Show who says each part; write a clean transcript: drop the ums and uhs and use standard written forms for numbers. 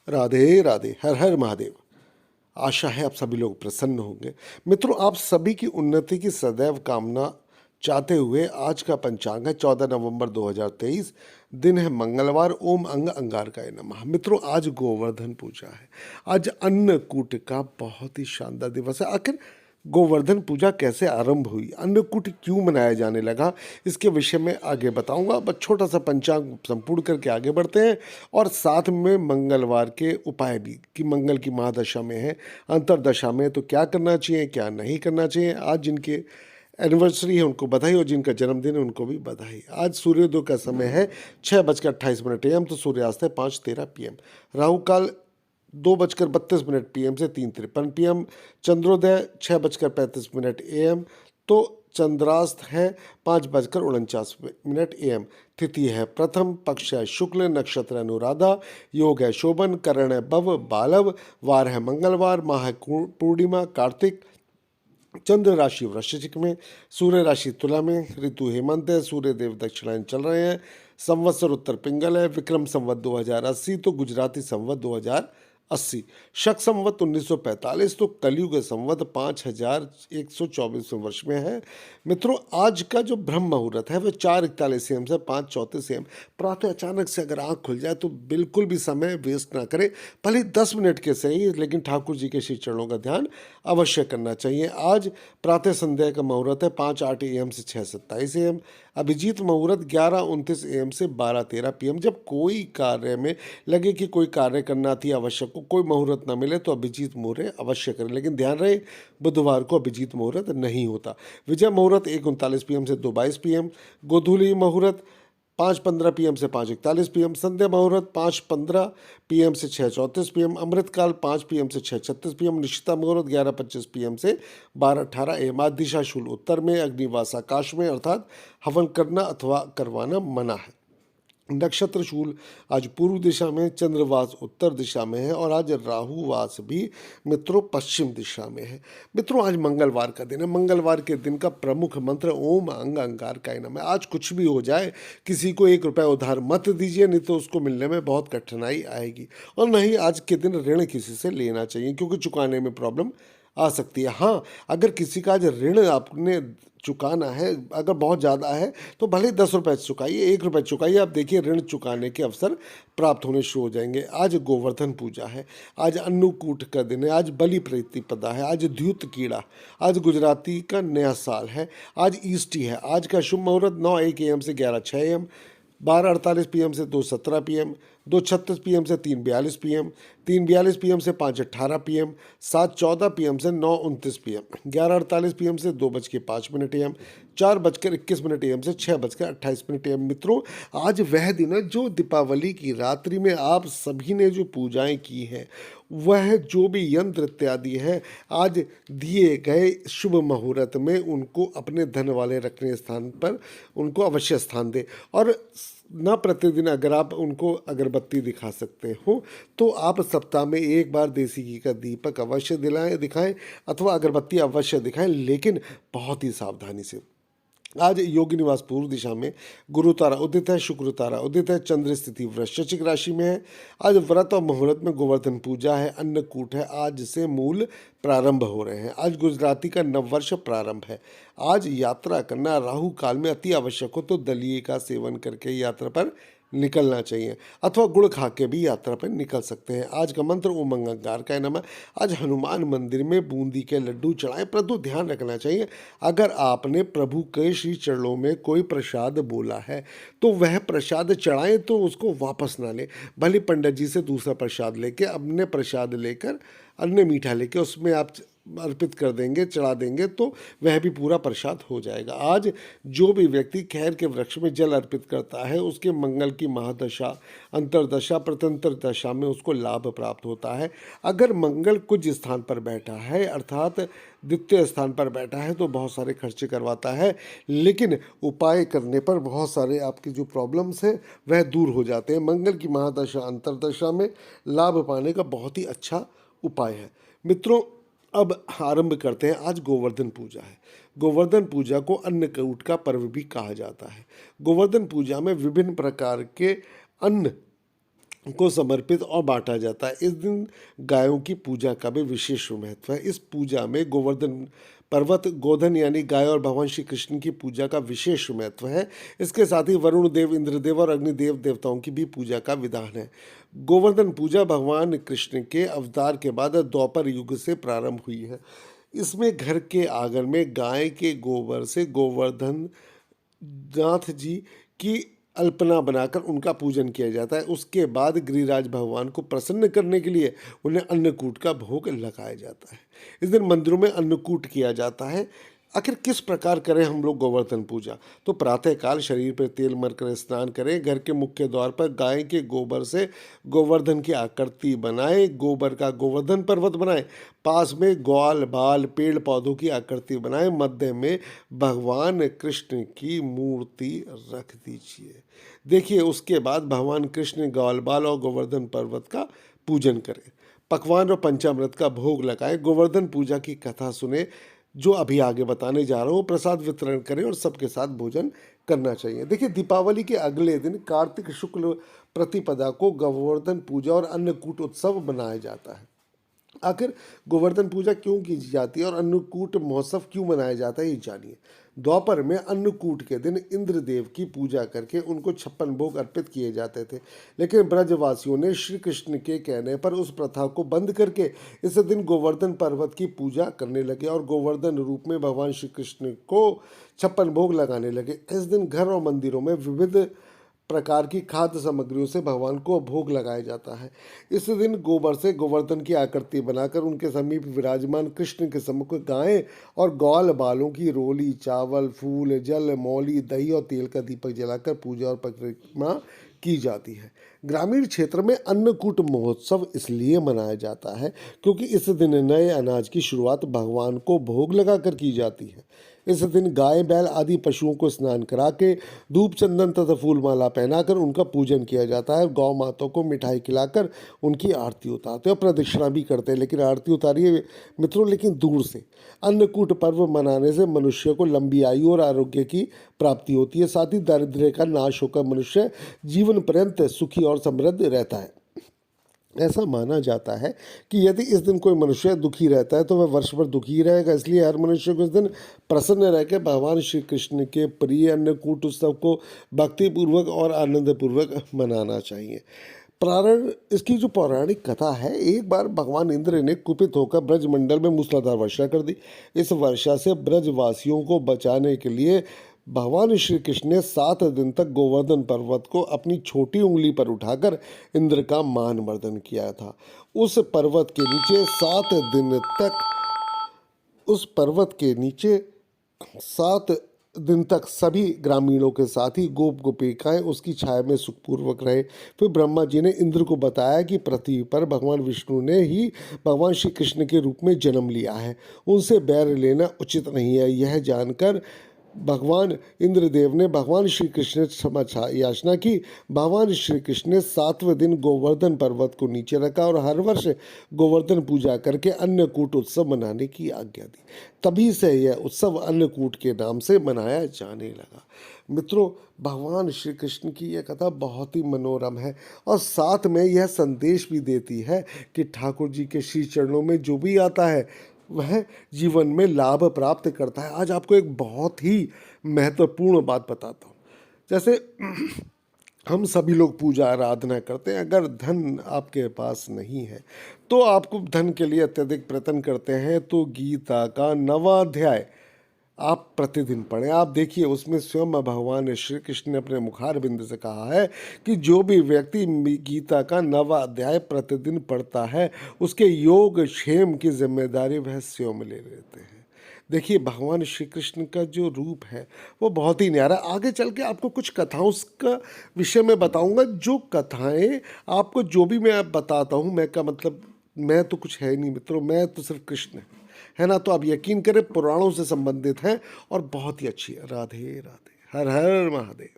Speaker 1: राधे राधे, हर हर महादेव। आशा है आप सभी लोग प्रसन्न होंगे। मित्रों, आप सभी की उन्नति की सदैव कामना चाहते हुए आज का पंचांग है 14 नवंबर 2023। दिन है मंगलवार। ओम अंग अंगारकाय नमः। मित्रों, आज गोवर्धन पूजा है। आज अन्नकूट का बहुत ही शानदार दिवस है। आखिर गोवर्धन पूजा कैसे आरंभ हुई, अन्नकूट क्यों मनाया जाने लगा, इसके विषय में आगे बताऊंगा। बस छोटा सा पंचांग संपूर्ण करके आगे बढ़ते हैं और साथ में मंगलवार के उपाय भी कि मंगल की महादशा में है, अंतरदशा में, तो क्या करना चाहिए क्या नहीं करना चाहिए। आज जिनके एनिवर्सरी है उनको बधाई और जिनका जन्मदिन है उनको भी बधाई। आज सूर्योदय का समय है 6:28 AM, तो सूर्यास्त है 5:13 PM। राहु काल 2:32 PM से 3:53 PM। चंद्रोदय 6:35 AM, तो चंद्रास्त है 5:49 AM। तिथि है प्रथम, पक्ष है शुक्ल, नक्षत्र है अनुराधा, योग है शोभन, करण है भव बालव, वार है मंगलवार, माह है पूर्णिमा कार्तिक। चंद्र राशि वृश्चिक में, सूर्य राशि तुला में, ऋतु हेमंत है, सूर्य देव दक्षिणायन चल रहे हैं, संवत्सर उत्तर पिंगल है, विक्रम संवत 2080, तो गुजराती संवत 2080, शक संवत 1945, तो कलयुग संवत 5124 वर्ष में है। मित्रों, आज का जो ब्रह्म मुहूर्त है वह 4:41 AM से 5:34 AM। प्रातः अचानक से अगर आंख खुल जाए तो बिल्कुल भी समय वेस्ट ना करें, भले 10 मिनट के सही, लेकिन ठाकुर जी के श्री चरणों का ध्यान अवश्य करना चाहिए। आज प्रातः संध्या का मुहूर्त है 5:08 AM से 6:27 AM। अभिजीत मुहूर्त 11:29 AM से 12:13 PM। जब कोई कार्य में लगे कि कोई कार्य करना अति आवश्यक हो, कोई मुहूर्त ना मिले तो अभिजीत मुहूर्त अवश्य करें, लेकिन ध्यान रहे बुधवार को अभिजीत मुहूर्त नहीं होता। विजय मुहूर्त 1:39 PM से 2:22 PM। गोधूली मुहूर्त 5:15 PM से 5:41 PM। संध्या मुहूर्त 5:15 PM से 6:34 PM। अमृतकाल 5 PM से 6:36 PM। निशिता मुहूर्त 11:25 PM से 12:18 AM। आज दिशा शूल उत्तर में, अग्निवास आकाश में, अर्थात हवन करना अथवा करवाना मना है। नक्षत्र शूल आज पूर्व दिशा में, चंद्रवास उत्तर दिशा में है और आज राहुवास भी मित्रों पश्चिम दिशा में है। मित्रों, आज मंगलवार का दिन है। मंगलवार के दिन का प्रमुख मंत्र ओम अंग अंगारकाय नमः। आज कुछ भी हो जाए, किसी को 1 रुपया उधार मत दीजिए, नहीं तो उसको मिलने में बहुत कठिनाई आएगी। और नहीं आज के दिन ऋण किसी से लेना चाहिए, क्योंकि चुकाने में प्रॉब्लम आ सकती है। हाँ, अगर किसी का आज ऋण आपने चुकाना है, अगर बहुत ज़्यादा है तो भले 10 रुपये चुकाइए, 1 रुपये चुकाइए, आप देखिए ऋण चुकाने के अवसर प्राप्त होने शुरू हो जाएंगे। आज गोवर्धन पूजा है, आज अन्नकूट का दिन है, आज बलि प्रतिपदा है, आज द्युत कीड़ा, आज गुजराती का नया साल है, आज ईस्टी है। आज का शुभ मुहूर्त 9:01 AM से 11:06 AM, 12:48 PM से 2:17 PM, 2:36 PM से 3:42 PM, 3:42 PM से 5:18 PM, 7:14 PM से 9:29 PM, 11:48 PM से 2:05 AM, 4:21 AM से 6:28 AM। मित्रों, आज वह दिन है जो दीपावली की रात्रि में आप सभी ने जो पूजाएं की हैं, वह जो भी यंत्र इत्यादि है, आज दिए गए शुभ मुहूर्त में उनको अपने धन वाले रखने स्थान पर उनको अवश्य स्थान दें। और न प्रतिदिन अगर आप उनको अगरबत्ती दिखा सकते हो तो आप सप्ताह में 1 बार देसी घी का दीपक अवश्य दिखाएं अथवा अगरबत्ती अवश्य दिखाएं, लेकिन बहुत ही सावधानी से। आज योगी निवास पूर्व दिशा में, गुरु तारा उदित है, शुक्र तारा उदित है, चंद्र स्थिति वृश्चिक राशि में है। आज व्रत और मुहूर्त में गोवर्धन पूजा है, अन्नकूट है, आज से मूल प्रारंभ हो रहे हैं। आज गुजराती का नववर्ष प्रारंभ है। आज यात्रा करना राहु काल में अति आवश्यक हो तो दलिए का सेवन करके यात्रा पर निकलना चाहिए, अथवा गुड़ खा के भी यात्रा पर निकल सकते हैं। आज का मंत्र ओम अंगारकाय नमः। आज हनुमान मंदिर में बूंदी के लड्डू चढ़ाएं, परंतु ध्यान रखना चाहिए अगर आपने प्रभु के श्री चरणों में कोई प्रसाद बोला है तो वह प्रसाद चढ़ाएं तो उसको वापस ना लें। भले पंडित जी से दूसरा प्रसाद लेके, अपने प्रसाद लेकर, अन्य मीठा लेके उसमें आप अर्पित कर देंगे, चढ़ा देंगे, तो वह भी पूरा प्रसाद हो जाएगा। आज जो भी व्यक्ति खैर के वृक्ष में जल अर्पित करता है उसके मंगल की महादशा, अंतरदशा, प्रत्यंतर दशा में उसको लाभ प्राप्त होता है। अगर मंगल कुछ स्थान पर बैठा है, अर्थात द्वितीय स्थान पर बैठा है, तो बहुत सारे खर्चे करवाता है, लेकिन उपाय करने पर बहुत सारे आपकी जो प्रॉब्लम्स हैं वह दूर हो जाते हैं। मंगल की महादशा, अंतरदशा में लाभ पाने का बहुत ही अच्छा उपाय है। मित्रों, अब आरंभ करते हैं। आज गोवर्धन पूजा है। गोवर्धन पूजा को अन्नकूट का पर्व भी कहा जाता है। गोवर्धन पूजा में विभिन्न प्रकार के अन्न को समर्पित और बांटा जाता है। इस दिन गायों की पूजा का भी विशेष महत्व है। इस पूजा में गोवर्धन पर्वत, गोधन यानी गाय और भगवान श्री कृष्ण की पूजा का विशेष महत्व है। इसके साथ ही वरुण देव, इंद्रदेव और अग्निदेव देवताओं की भी पूजा का विधान है। गोवर्धन पूजा भगवान कृष्ण के अवतार के बाद द्वापर युग से प्रारंभ हुई है। इसमें घर के आंगन में गाय के गोबर से गोवर्धन नाथ जी की अल्पना बनाकर उनका पूजन किया जाता है। उसके बाद गिरिराज भगवान को प्रसन्न करने के लिए उन्हें अन्नकूट का भोग लगाया जाता है। इस दिन मंदिरों में अन्नकूट किया जाता है। आखिर किस प्रकार करें हम लोग गोवर्धन पूजा? तो प्रातःकाल शरीर पर तेल मलकर स्नान करें। घर के मुख्य द्वार पर गाय के गोबर से गोवर्धन की आकृति बनाएं। गोबर का गोवर्धन पर्वत बनाएं। पास में ग्वाल, बाल, पेड़ पौधों की आकृति बनाएं। मध्य में भगवान कृष्ण की मूर्ति रख दीजिए। देखिए, उसके बाद भगवान कृष्ण, ग्वाल, बाल और गोवर्धन पर्वत का पूजन करें। पकवान और पंचामृत का भोग लगाएं। गोवर्धन पूजा की कथा सुने, जो अभी आगे बताने जा रहा हूँ। प्रसाद वितरण करें और सबके साथ भोजन करना चाहिए। देखिए, दीपावली के अगले दिन कार्तिक शुक्ल प्रतिपदा को गोवर्धन पूजा और अन्नकूट उत्सव मनाया जाता है। आखिर गोवर्धन पूजा क्यों की जाती है और अन्नकूट महोत्सव क्यों मनाया जाता है, ये जानिए। द्वापर में अन्नकूट के दिन इंद्रदेव की पूजा करके उनको 56 भोग अर्पित किए जाते थे, लेकिन ब्रजवासियों ने श्री कृष्ण के कहने पर उस प्रथा को बंद करके इस दिन गोवर्धन पर्वत की पूजा करने लगे और गोवर्धन रूप में भगवान श्री कृष्ण को 56 भोग लगाने लगे। इस दिन घर और मंदिरों में विविध प्रकार की खाद्य सामग्रियों से भगवान को भोग लगाया जाता है। इस दिन गोबर से गोवर्धन की आकृति बनाकर उनके समीप विराजमान कृष्ण के सम्मुख गाय और ग्वाल बालों की रोली, चावल, फूल, जल, मौली, दही और तेल का दीपक जलाकर पूजा और परिक्रमा की जाती है। ग्रामीण क्षेत्र में अन्नकूट महोत्सव इसलिए मनाया जाता है क्योंकि इस दिन नए अनाज की शुरुआत भगवान को भोग लगाकर की जाती है। इस दिन गाय, बैल आदि पशुओं को स्नान करा के धूप, चंदन तथा फूल माला पहनाकर उनका पूजन किया जाता है। गौ माताओं को मिठाई खिलाकर उनकी आरती उतारते हैं और प्रदक्षिणा भी करते हैं। लेकिन आरती उतारिए मित्रों, लेकिन दूर से। अन्नकूट पर्व मनाने से मनुष्य को लंबी आयु और आरोग्य की प्राप्ति होती है। साथ ही दारिद्र्य का नाश होकर मनुष्य जीवन पर्यंत सुखी और समृद्ध रहता है। ऐसा माना जाता है कि यदि इस दिन कोई मनुष्य दुखी रहता है तो वह वर्ष भर दुखी ही रहेगा। इसलिए हर मनुष्य को इस दिन प्रसन्न रहकर भगवान श्री कृष्ण के प्रिय अन्नकूट उत्सव को भक्तिपूर्वक और आनंदपूर्वक मनाना चाहिए। इसकी जो पौराणिक कथा है, एक बार भगवान इंद्र ने कुपित होकर ब्रजमंडल में मूसलाधार वर्षा कर दी। इस वर्षा से ब्रजवासियों को बचाने के लिए भगवान श्री कृष्ण ने 7 दिन तक गोवर्धन पर्वत को अपनी छोटी उंगली पर उठाकर इंद्र का मान मर्दन किया था। उस पर्वत के नीचे 7 दिन तक सभी ग्रामीणों के साथ ही गोप गोपिकाएं उसकी छाया में सुखपूर्वक रहे। फिर ब्रह्मा जी ने इंद्र को बताया कि पृथ्वी पर भगवान विष्णु ने ही भगवान श्री कृष्ण के रूप में जन्म लिया है, उनसे बैर लेना उचित नहीं है। यह जानकर भगवान इंद्रदेव ने भगवान श्री कृष्ण से क्षमा याचना की। भगवान श्री कृष्ण ने 7वें दिन गोवर्धन पर्वत को नीचे रखा और हर वर्ष गोवर्धन पूजा करके अन्नकूट उत्सव मनाने की आज्ञा दी। तभी से यह उत्सव अन्नकूट के नाम से मनाया जाने लगा। मित्रों, भगवान श्री कृष्ण की यह कथा बहुत ही मनोरम है और साथ में यह संदेश भी देती है कि ठाकुर जी के श्री चरणों में जो भी आता है वह जीवन में लाभ प्राप्त करता है। आज आपको एक बहुत ही महत्वपूर्ण बात बताता हूँ। जैसे हम सभी लोग पूजा आराधना करते हैं। अगर धन आपके पास नहीं है तो आपको धन के लिए अत्यधिक प्रयत्न करते हैं, तो गीता का 9वां अध्याय आप प्रतिदिन पढ़ें। आप देखिए, उसमें स्वयं भगवान श्री कृष्ण ने अपने मुखारबिंद से कहा है कि जो भी व्यक्ति गीता का 9वां अध्याय प्रतिदिन पढ़ता है, उसके योग क्षेम की जिम्मेदारी वह स्वयं ले लेते हैं। देखिए, भगवान श्री कृष्ण का जो रूप है वो बहुत ही न्यारा। आगे चल के आपको कुछ कथाओं का विषय में बताऊंगा। जो कथाएं आपको जो भी मैं बताता हूँ, मैं का मतलब मैं तो कुछ है नहीं मित्रों, मैं तो सिर्फ कृष्ण है ना। तो आप यकीन करें, पुराणों से संबंधित हैं और बहुत ही अच्छी है। राधे राधे, हर हर महादेव।